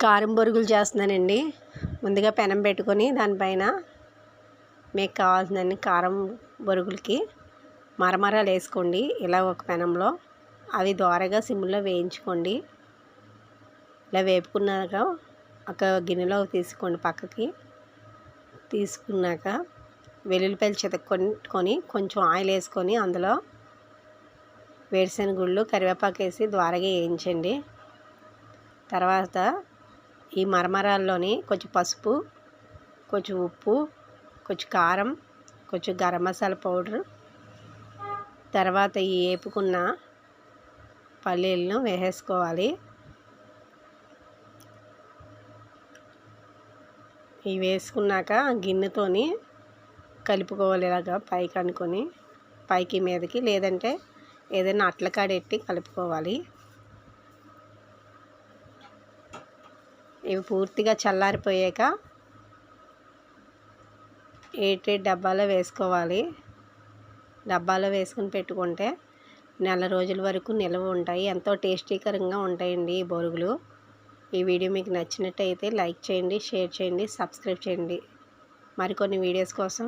కారం బొరుగులు చేస్తున్నానండి. ముందుగా పెనం పెట్టుకొని దానిపైన మీకు కావాల్సినన్ని కారం బొరుగులకి మరమరాలు వేసుకోండి. ఇలా ఒక పెనంలో అవి దోరగా సిమ్లో వేయించుకోండి. ఇలా వేపుకున్నాక ఒక గిన్నెలో తీసుకోండి. పక్కకి తీసుకున్నాక వెల్లుల్లిపాయలు చితక్కొని కొంచెం ఆయిల్ వేసుకొని అందులో వేరుశనగ గుళ్ళు కరివేపాకు వేసి దోరగా వేయించండి. తర్వాత ఈ మరమరాల్లోని కొంచెం పసుపు, కొంచెం ఉప్పు, కొంచెం కారం, కొంచెం గరం మసాలా పౌడర్, తర్వాత ఈ వేపుకున్న పల్లీలను వేసేసుకోవాలి. ఇవి వేసుకున్నాక గిన్నెతోని కలుపుకోవాలి. ఇలాగా పైకి అనుకొని పైకి మీదకి, లేదంటే ఏదైనా అట్లకాడెట్టి కలుపుకోవాలి. ఇవి పూర్తిగా చల్లారిపోయాక ఎయిర్ డబ్బాలో వేసుకోవాలి. డబ్బాలో వేసుకుని పెట్టుకుంటే నెల రోజుల వరకు నిల్వ ఉంటాయి. ఎంతో టేస్టీకరంగా ఉంటాయండి ఈ బొరుగులు. ఈ వీడియో మీకు నచ్చినట్టయితే లైక్ చేయండి, షేర్ చేయండి, సబ్స్క్రైబ్ చేయండి. మరికొన్ని వీడియోస్ కోసం